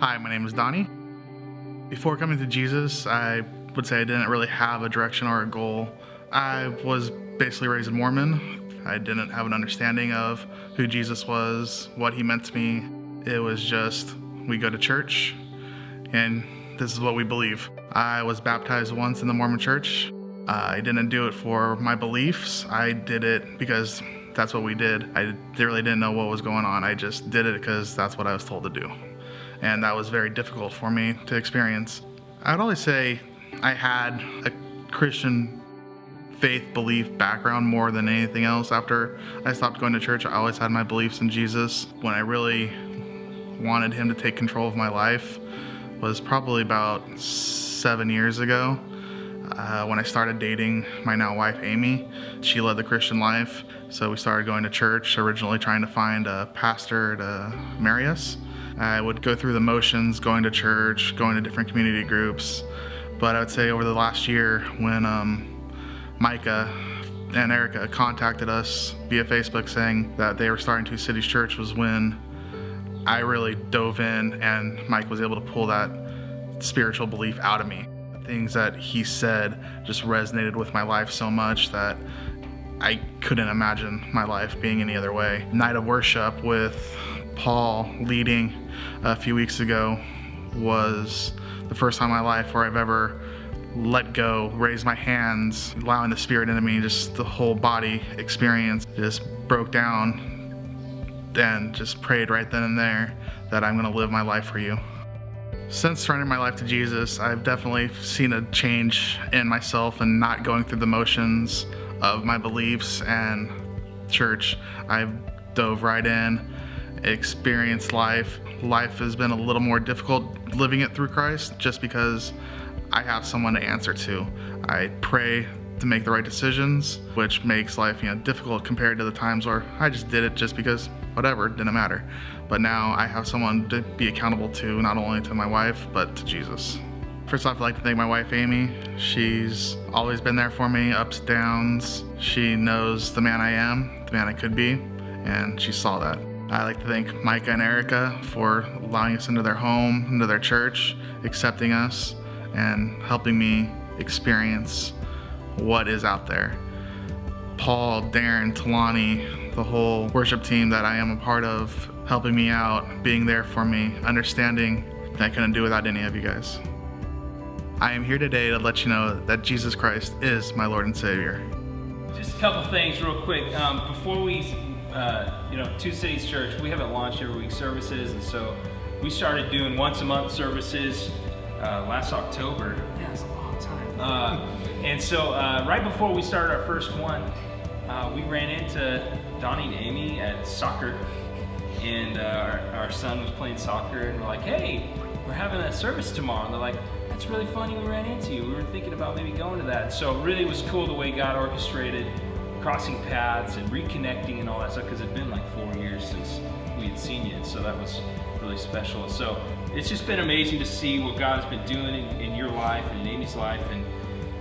Hi, my name is Donny. Before coming to Jesus, I would say I didn't really have a direction or a goal. I was basically raised Mormon. I didn't have an understanding of who Jesus was, what he meant to me. It was just, we go to church, and this is what we believe. I was baptized once in the Mormon church. I didn't do it for my beliefs. I did it because that's what we did. I really didn't know what was going on. I just did it because that's what I was told to do. And that was very difficult for me to experience. I'd always say I had a Christian faith belief background more than anything else. After I stopped going to church, I always had my beliefs in Jesus. When I really wanted him to take control of my life was probably about 7 years ago. When I started dating my now wife, Amy. She led the Christian life, so we started going to church, originally trying to find a pastor to marry us. I would go through the motions, going to church, going to different community groups, but I would say over the last year when Micah and Erica contacted us via Facebook saying that they were starting TwoCities.Church was when I really dove in, and Mike was able to pull that spiritual belief out of me. The things that he said just resonated with my life so much that I couldn't imagine my life being any other way. Night of worship with Paul leading a few weeks ago was the first time in my life where I've ever let go, raised my hands, allowing the Spirit into me. Just the whole body experience just broke down, and just prayed right then and there that I'm going to live my life for you. Since surrendering my life to Jesus, I've definitely seen a change in myself and not going through the motions of my beliefs and church. I've dove right in, experienced life. Life has been a little more difficult living it through Christ just because I have someone to answer to. I pray to make the right decisions, which makes life, difficult compared to the times where I just did it just because whatever, it didn't matter. But now I have someone to be accountable to, not only to my wife, but to Jesus. First off, I'd like to thank my wife, Amy. She's always been there for me, ups, downs. She knows the man I am, the man I could be, and she saw that. I'd like to thank Micah and Erica for allowing us into their home, into their church, accepting us, and helping me experience what is out there. Paul, Darren, Talani, the whole worship team that I am a part of, helping me out, being there for me, understanding that I couldn't do without any of you guys. I am here today to let you know that Jesus Christ is my Lord and Savior. Just a couple things real quick. Before we Two Cities Church, we haven't launched every week services, and so we started doing once a month services last October. Yeah, it's a long time. And so right before we started our first one, we ran into Donny and Amy at soccer, and our son was playing soccer, and we're like, hey, we're having a service tomorrow. And they're like, that's really funny, we ran into you. We were thinking about maybe going to that. So it really was cool the way God orchestrated crossing paths and reconnecting and all that stuff, because it'd been like 4 years since we had seen you, so that was really special. So it's just been amazing to see what God has been doing in your life and in Amy's life, and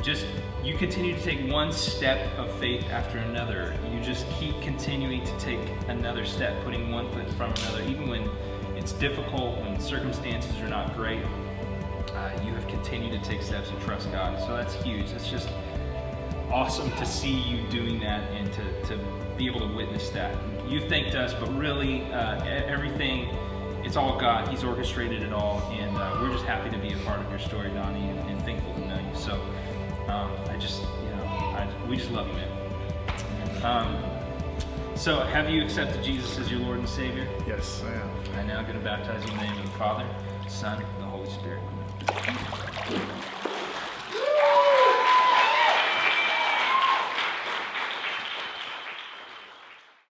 just you continue to take one step of faith after another. You just keep continuing to take another step, putting one foot in front of another, even when it's difficult, when circumstances are not great. You have continued to take steps and trust God, so that's huge. It's just awesome to see you doing that and to be able to witness that. You thanked us, but really everything, it's all God. He's orchestrated it all, and we're just happy to be a part of your story, Donny, and thankful to know you. So we just love you, man. So have you accepted Jesus as your Lord and Savior? Yes, I am. I'm now going to baptize you in the name of the Father, Son, and the Holy Spirit.